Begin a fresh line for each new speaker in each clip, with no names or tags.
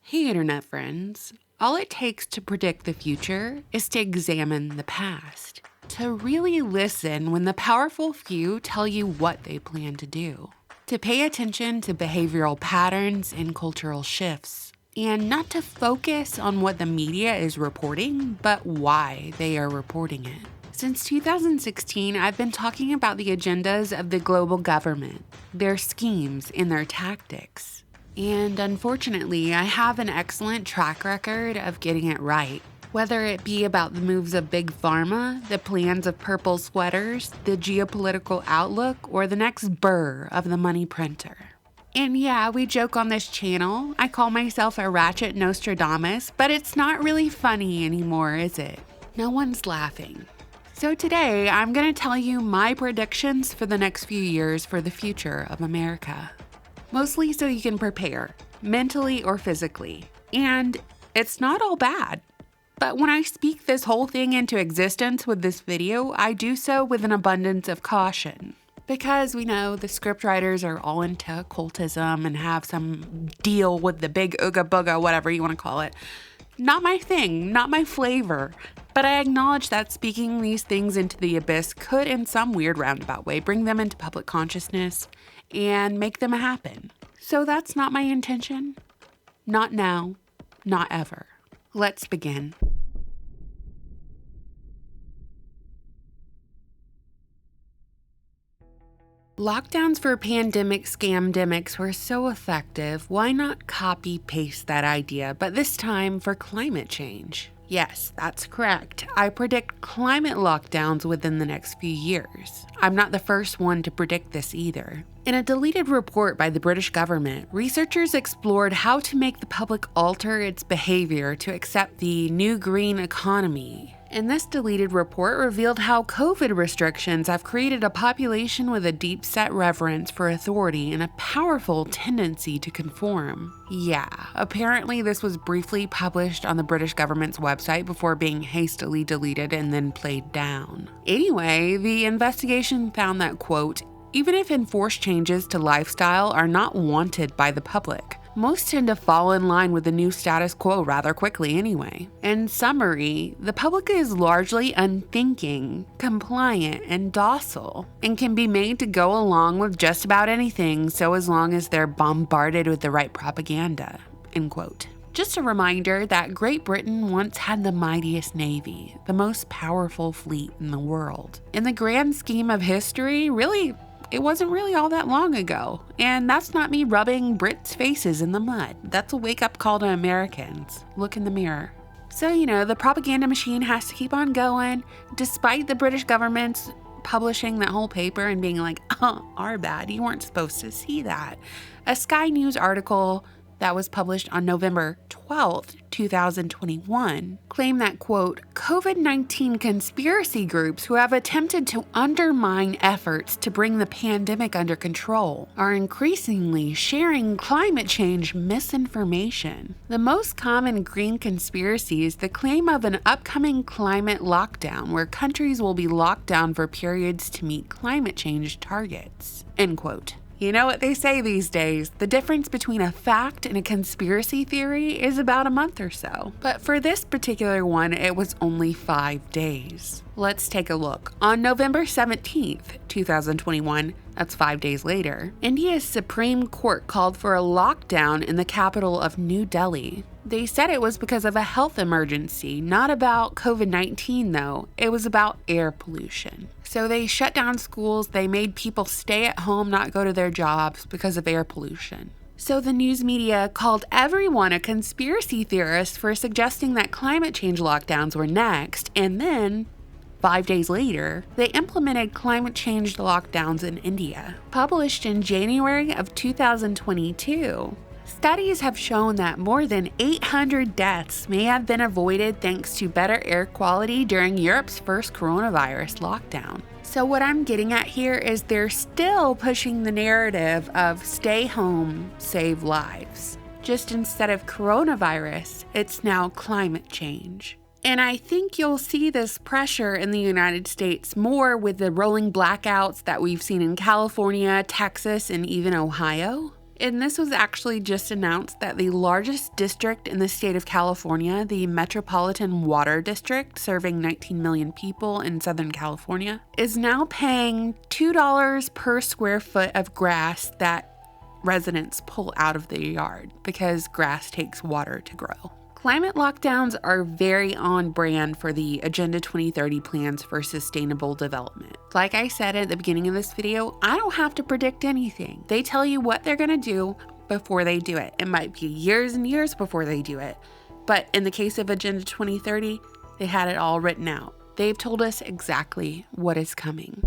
Hey, Internet friends. All it takes to predict the future is to examine the past, to really listen when the powerful few tell you what they plan to do, to pay attention to behavioral patterns and cultural shifts, and not to focus on what the media is reporting, but why they are reporting it. Since 2016, I've been talking about the agendas of the global government, their schemes, and their tactics. And unfortunately, I have an excellent track record of getting it right. Whether it be about the moves of Big Pharma, the plans of purple sweaters, the geopolitical outlook, or the next burr of the money printer. And yeah, we joke on this channel. I call myself a ratchet Nostradamus, but it's not really funny anymore, is it? No one's laughing. So today, I'm going to tell you my predictions for the next few years for the future of America. Mostly so you can prepare, mentally or physically. And it's not all bad. But when I speak this whole thing into existence with this video, I do so with an abundance of caution. Because we know the scriptwriters are all into occultism and have some deal with the big ooga booga, whatever you want to call it. Not my thing, not my flavor. But I acknowledge that speaking these things into the abyss could, in some weird roundabout way, bring them into public consciousness and make them happen. So that's not my intention. Not now, not ever. Let's begin. Lockdowns for pandemic scamdemics were so effective, why not copy-paste that idea, but this time for climate change? Yes, that's correct. I predict climate lockdowns within the next few years. I'm not the first one to predict this either. In a deleted report by the British government, researchers explored how to make the public alter its behavior to accept the new green economy. And this deleted report revealed how COVID restrictions have created a population with a deep-set reverence for authority and a powerful tendency to conform. Yeah, apparently this was briefly published on the British government's website before being hastily deleted and then played down. Anyway, the investigation found that, quote, even if enforced changes to lifestyle are not wanted by the public, most tend to fall in line with the new status quo rather quickly anyway. In summary, the public is largely unthinking, compliant, and docile, and can be made to go along with just about anything so as long as they're bombarded with the right propaganda, end quote. Just a reminder that Great Britain once had the mightiest navy, the most powerful fleet in the world. In the grand scheme of history, it wasn't really all that long ago. And that's not me rubbing Brits' faces in the mud. That's a wake-up call to Americans. Look in the mirror. So, the propaganda machine has to keep on going, despite the British government's publishing that whole paper and being like, our bad, you weren't supposed to see that. A Sky News article that was published on November 12th, 2021, claimed that, quote, COVID-19 conspiracy groups who have attempted to undermine efforts to bring the pandemic under control are increasingly sharing climate change misinformation. The most common green conspiracy is the claim of an upcoming climate lockdown where countries will be locked down for periods to meet climate change targets, end quote. You know what they say these days, the difference between a fact and a conspiracy theory is about a month or so. But for this particular one, it was only 5 days. Let's take a look. On November 17th, 2021, that's 5 days later, India's Supreme Court called for a lockdown in the capital of New Delhi. They said it was because of a health emergency, not about COVID-19 though. It was about air pollution. So they shut down schools, they made people stay at home, not go to their jobs because of air pollution. So the news media called everyone a conspiracy theorist for suggesting that climate change lockdowns were next, and then 5 days later, they implemented climate change lockdowns in India. Published in January of 2022, studies have shown that more than 800 deaths may have been avoided thanks to better air quality during Europe's first coronavirus lockdown. So what I'm getting at here is they're still pushing the narrative of stay home, save lives. Just instead of coronavirus, it's now climate change. And I think you'll see this pressure in the United States more with the rolling blackouts that we've seen in California, Texas, and even Ohio. And this was actually just announced that the largest district in the state of California, the Metropolitan Water District, serving 19 million people in Southern California, is now paying $2 per square foot of grass that residents pull out of their yard because grass takes water to grow. Climate lockdowns are very on brand for the Agenda 2030 plans for sustainable development. Like I said at the beginning of this video, I don't have to predict anything. They tell you what they're gonna do before they do it. It might be years and years before they do it. But in the case of Agenda 2030, they had it all written out. They've told us exactly what is coming.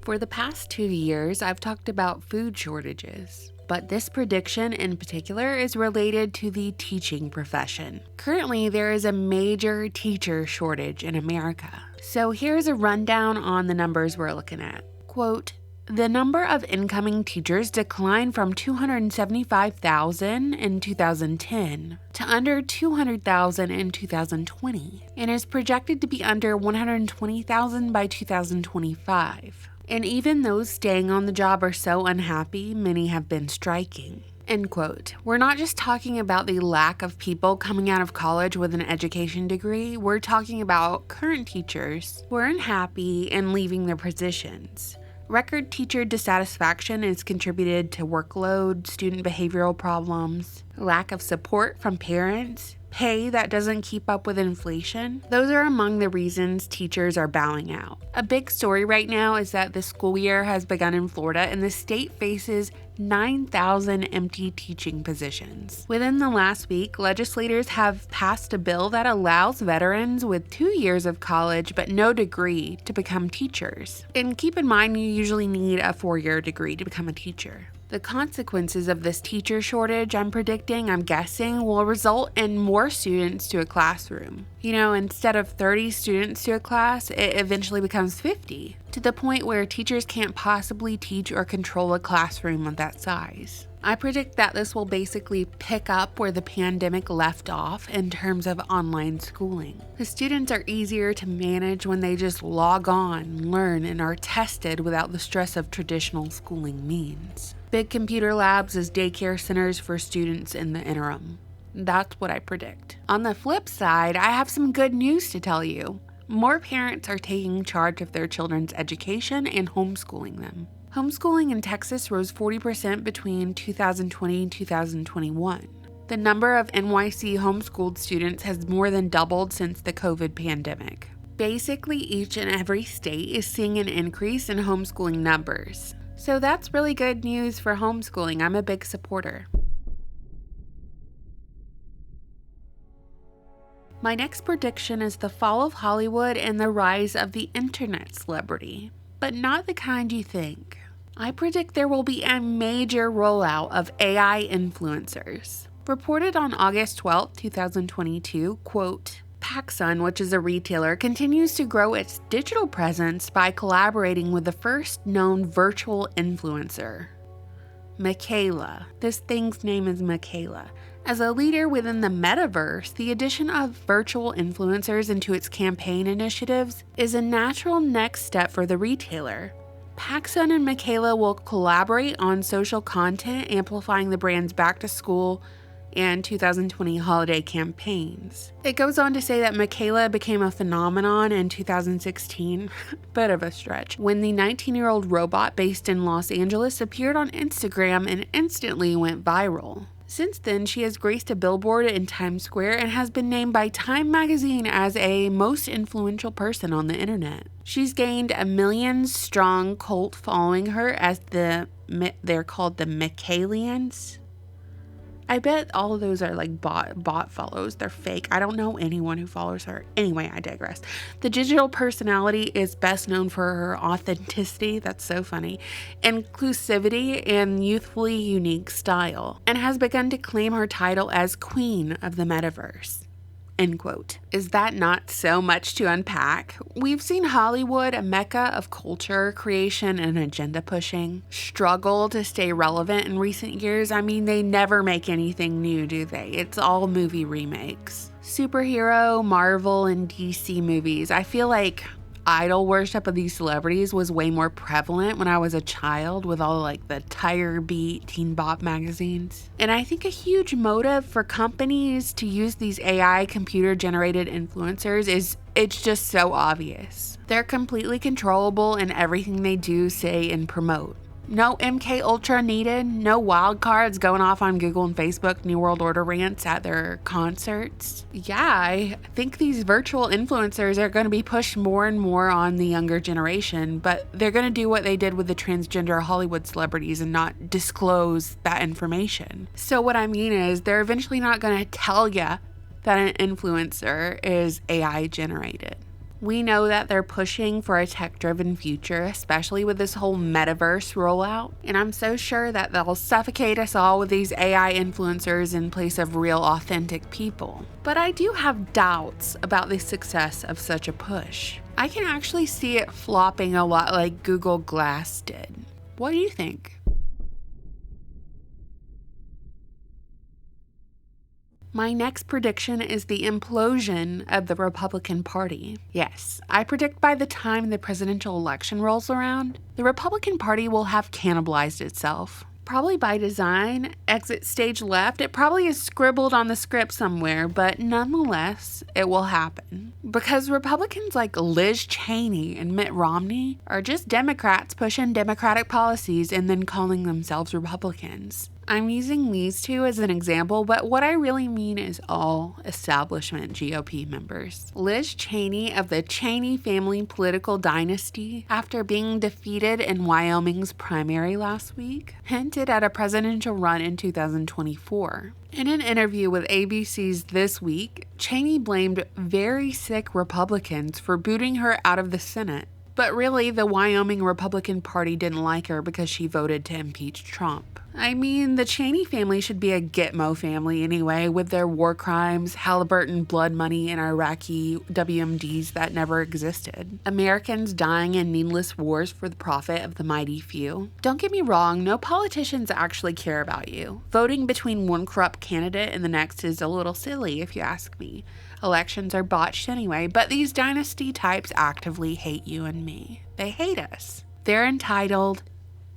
For the past 2 years, I've talked about food shortages. But this prediction in particular is related to the teaching profession. Currently, there is a major teacher shortage in America. So here's a rundown on the numbers we're looking at. Quote, the number of incoming teachers declined from 275,000 in 2010 to under 200,000 in 2020 and is projected to be under 120,000 by 2025. And even those staying on the job are so unhappy, many have been striking. End quote. We're not just talking about the lack of people coming out of college with an education degree, we're talking about current teachers who are unhappy and leaving their positions. Record teacher dissatisfaction is contributed to workload, student behavioral problems, lack of support from parents, pay that doesn't keep up with inflation. Those are among the reasons teachers are bowing out. A big story right now is that the school year has begun in Florida and the state faces 9,000 empty teaching positions. Within the last week, legislators have passed a bill that allows veterans with 2 years of college but no degree to become teachers. And keep in mind, you usually need a 4-year degree to become a teacher. The consequences of this teacher shortage, I'm guessing, will result in more students to a classroom. Instead of 30 students to a class, it eventually becomes 50, to the point where teachers can't possibly teach or control a classroom of that size. I predict that this will basically pick up where the pandemic left off in terms of online schooling. The students are easier to manage when they just log on, learn, and are tested without the stress of traditional schooling means. Big computer labs as daycare centers for students in the interim. That's what I predict. On the flip side, I have some good news to tell you. More parents are taking charge of their children's education and homeschooling them. Homeschooling in Texas rose 40% between 2020 and 2021. The number of NYC homeschooled students has more than doubled since the COVID pandemic. Basically, each and every state is seeing an increase in homeschooling numbers. So that's really good news for homeschooling. I'm a big supporter. My next prediction is the fall of Hollywood and the rise of the internet celebrity, but not the kind you think. I predict there will be a major rollout of AI influencers. Reported on August 12, 2022, quote, PacSun, which is a retailer, continues to grow its digital presence by collaborating with the first known virtual influencer, Michaela. This thing's name is Michaela. As a leader within the metaverse, the addition of virtual influencers into its campaign initiatives is a natural next step for the retailer. PacSun and Michaela will collaborate on social content, amplifying the brand's back-to-school and 2020 holiday campaigns. It goes on to say that Michaela became a phenomenon in 2016, bit of a stretch, when the 19-year-old robot based in Los Angeles appeared on Instagram and instantly went viral. Since then, she has graced a billboard in Times Square and has been named by Time magazine as a most influential person on the internet. She's gained a million-strong cult following her as they're called the Michaelians. I bet all of those are like bot follows. They're fake. I don't know anyone who follows her. Anyway, I digress. The digital personality is best known for her authenticity, that's so funny, inclusivity, and youthfully unique style, and has begun to claim her title as Queen of the Metaverse. End quote. Is that not so much to unpack? We've seen Hollywood, a mecca of culture, creation, and agenda pushing, struggle to stay relevant in recent years. I mean, they never make anything new, do they? It's all movie remakes. Superhero, Marvel, and DC movies. I feel like idol worship of these celebrities was way more prevalent when I was a child with all like the Tiger Beat, Teen Bop magazines. And I think a huge motive for companies to use these AI computer generated influencers is it's just so obvious. They're completely controllable in everything they do, say, and promote. No MK Ultra needed, no wild cards going off on Google and Facebook New World Order rants at their concerts. Yeah, I think these virtual influencers are going to be pushed more and more on the younger generation, but they're going to do what they did with the transgender Hollywood celebrities and not disclose that information. So what I mean is they're eventually not going to tell you that an influencer is AI generated. We know that they're pushing for a tech-driven future, especially with this whole metaverse rollout. And I'm so sure that they'll suffocate us all with these AI influencers in place of real, authentic people. But I do have doubts about the success of such a push. I can actually see it flopping a lot like Google Glass did. What do you think? My next prediction is the implosion of the Republican Party. Yes, I predict by the time the presidential election rolls around, the Republican Party will have cannibalized itself. Probably by design, exit stage left, it probably is scribbled on the script somewhere, but nonetheless, it will happen. Because Republicans like Liz Cheney and Mitt Romney are just Democrats pushing Democratic policies and then calling themselves Republicans. I'm using these two as an example, but what I really mean is all establishment GOP members. Liz Cheney of the Cheney family political dynasty, after being defeated in Wyoming's primary last week, hinted at a presidential run in 2024. In an interview with ABC's This Week, Cheney blamed very sick Republicans for booting her out of the Senate. But really, the Wyoming Republican Party didn't like her because she voted to impeach Trump. I mean, the Cheney family should be a Gitmo family anyway, with their war crimes, Halliburton blood money, and Iraqi WMDs that never existed. Americans dying in needless wars for the profit of the mighty few. Don't get me wrong, no politicians actually care about you. Voting between one corrupt candidate and the next is a little silly, if you ask me. Elections are botched anyway, but these dynasty types actively hate you and me. They hate us. They're entitled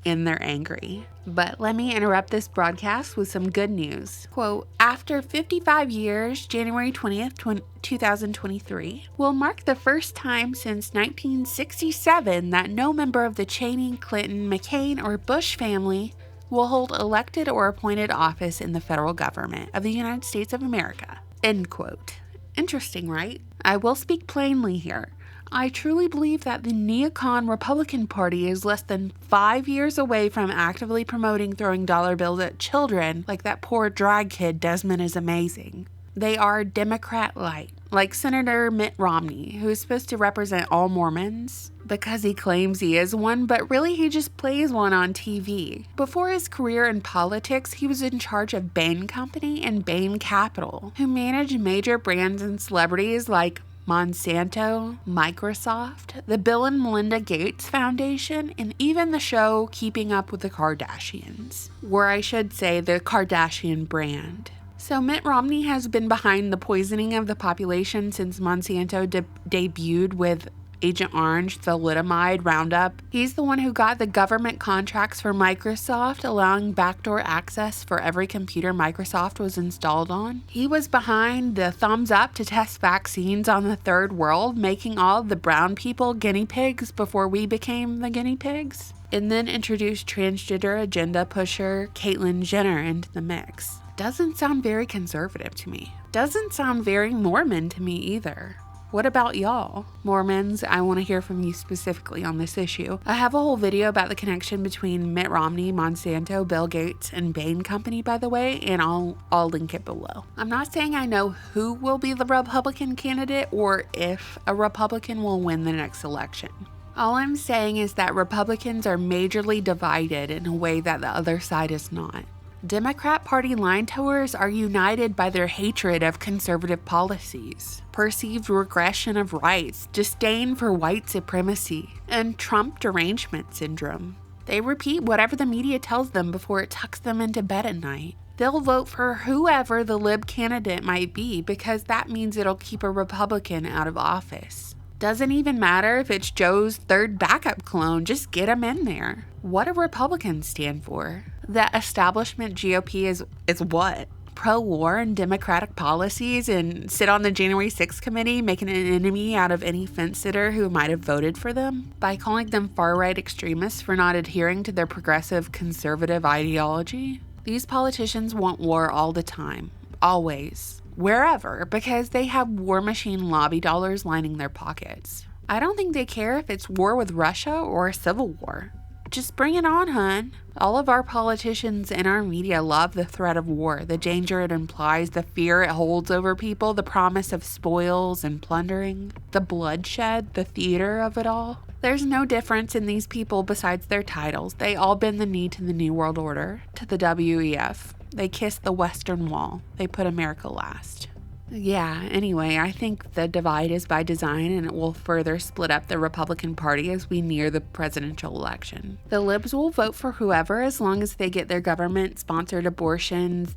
and they're angry. But let me interrupt this broadcast with some good news. Quote, after 55 years, January 20th, 2023 will mark the first time since 1967 that no member of the Cheney, Clinton, McCain, or Bush family will hold elected or appointed office in the federal government of the United States of America. End quote. Interesting, right? I will speak plainly here. I truly believe that the neocon Republican Party is less than 5 years away from actively promoting throwing dollar bills at children like that poor drag kid Desmond is amazing. They are Democrat-light, like Senator Mitt Romney, who is supposed to represent all Mormons because he claims he is one, but really he just plays one on TV. Before his career in politics, he was in charge of Bain Company and Bain Capital, who managed major brands and celebrities like Monsanto, Microsoft, the Bill and Melinda Gates Foundation, and even the show Keeping Up with the Kardashians, or I should say the Kardashian brand. So Mitt Romney has been behind the poisoning of the population since Monsanto debuted with Agent Orange, the thalidomide Roundup. He's the one who got the government contracts for Microsoft, allowing backdoor access for every computer Microsoft was installed on. He was behind the thumbs up to test vaccines on the third world, making all the brown people guinea pigs before we became the guinea pigs. And then introduced transgender agenda pusher Caitlyn Jenner into the mix. Doesn't sound very conservative to me. Doesn't sound very Mormon to me either. What about y'all? Mormons, I want to hear from you specifically on this issue. I have a whole video about the connection between Mitt Romney, Monsanto, Bill Gates, and Bain Company, by the way, and I'll link it below. I'm not saying I know who will be the Republican candidate or if a Republican will win the next election. All I'm saying is that Republicans are majorly divided in a way that the other side is not. Democrat Party line towers are united by their hatred of conservative policies, perceived regression of rights, disdain for white supremacy, and Trump derangement syndrome. They repeat whatever the media tells them before it tucks them into bed at night. They'll vote for whoever the lib candidate might be because that means it'll keep a Republican out of office. Doesn't even matter if it's Joe's third backup clone, just get him in there. What do Republicans stand for? The establishment GOP is what? Pro-war and democratic policies and sit on the January 6th committee making an enemy out of any fence-sitter who might have voted for them? By calling them far-right extremists for not adhering to their progressive conservative ideology? These politicians want war all the time. Always. Wherever, because they have war machine lobby dollars lining their pockets. I don't think they care if it's war with Russia or a civil war. Just bring it on, hun. All of our politicians and our media love the threat of war, the danger it implies, the fear it holds over people, the promise of spoils and plundering, the bloodshed, the theater of it all. There's no difference in these people besides their titles. They all bend the knee to the New World Order, to the WEF. They kiss the Western Wall. They put America last. Yeah, anyway, I think the divide is by design and it will further split up the Republican Party as we near the presidential election. The libs will vote for whoever as long as they get their government-sponsored abortions,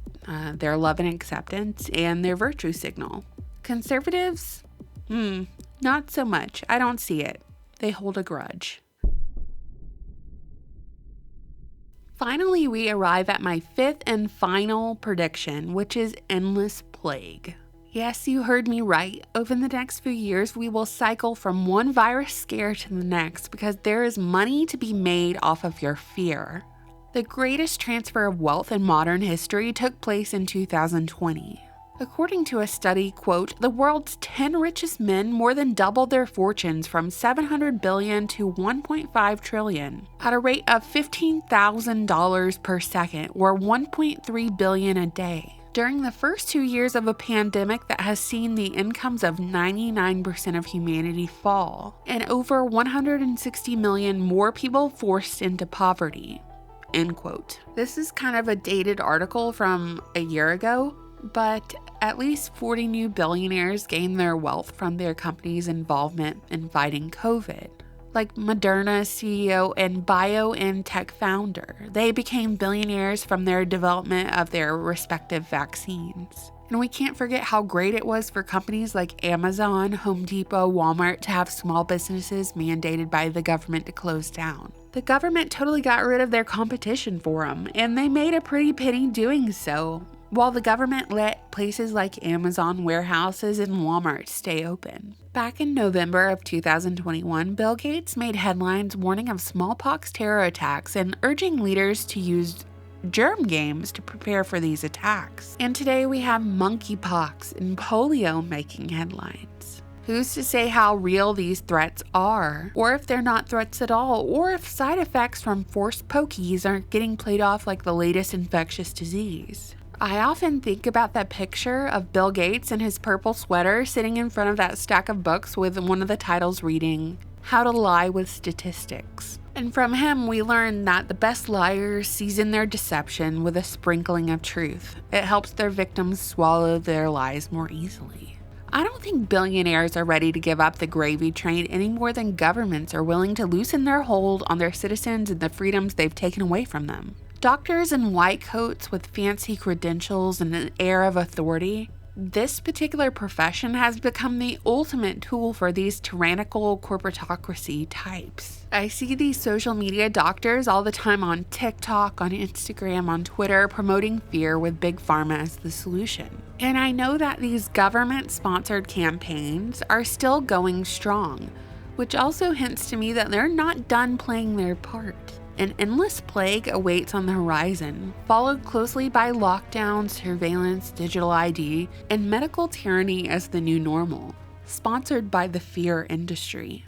their love and acceptance, and their virtue signal. Conservatives? Not so much. I don't see it. They hold a grudge. Finally, we arrive at my fifth and final prediction, which is endless plague. Yes, you heard me right. Over the next few years, we will cycle from one virus scare to the next because there is money to be made off of your fear. The greatest transfer of wealth in modern history took place in 2020. According to a study, quote, the world's 10 richest men more than doubled their fortunes from $700 billion to $1.5 trillion at a rate of $15,000 per second, or $1.3 billion a day. During the first 2 years of a pandemic that has seen the incomes of 99% of humanity fall, and over 160 million more people forced into poverty, end quote. This is kind of a dated article from a year ago, but at least 40 new billionaires gained their wealth from their company's involvement in fighting COVID. Like Moderna's CEO and BioNTech founder. They became billionaires from their development of their respective vaccines. And we can't forget how great it was for companies like Amazon, Home Depot, Walmart to have small businesses mandated by the government to close down. The government totally got rid of their competition for them, and they made a pretty penny doing so, while the government let places like Amazon warehouses and Walmart stay open. Back in November of 2021, Bill Gates made headlines warning of smallpox terror attacks and urging leaders to use germ games to prepare for these attacks. And today we have monkeypox and polio making headlines. Who's to say how real these threats are, or if they're not threats at all, or if side effects from forced pokies aren't getting played off like the latest infectious disease? I often think about that picture of Bill Gates in his purple sweater sitting in front of that stack of books with one of the titles reading, How to Lie with Statistics. And from him, we learn that the best liars season their deception with a sprinkling of truth. It helps their victims swallow their lies more easily. I don't think billionaires are ready to give up the gravy train any more than governments are willing to loosen their hold on their citizens and the freedoms they've taken away from them. Doctors in white coats with fancy credentials and an air of authority, this particular profession has become the ultimate tool for these tyrannical corporatocracy types. I see these social media doctors all the time on TikTok, on Instagram, on Twitter, promoting fear with Big Pharma as the solution. And I know that these government-sponsored campaigns are still going strong, which also hints to me that they're not done playing their part. An endless plague awaits on the horizon, followed closely by lockdown, surveillance, digital ID, and medical tyranny as the new normal, sponsored by the fear industry.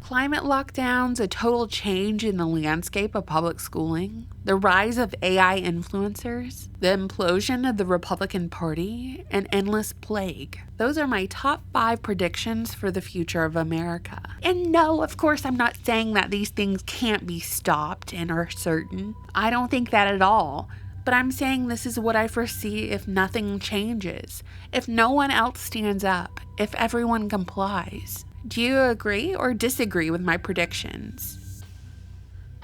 Climate lockdowns, a total change in the landscape of public schooling, the rise of AI influencers, the implosion of the Republican Party, and endless plague. Those are my top 5 predictions for the future of America. And no, of course, I'm not saying that these things can't be stopped and are certain. I don't think that at all. But I'm saying this is what I foresee if nothing changes, if no one else stands up, if everyone complies. Do you agree or disagree with my predictions?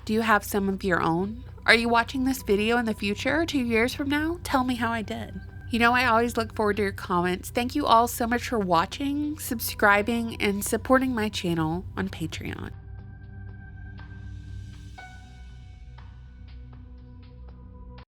Do you have some of your own? Are you watching this video in the future or 2 years from now? Tell me how I did. I always look forward to your comments. Thank you all so much for watching, subscribing, and supporting my channel on Patreon.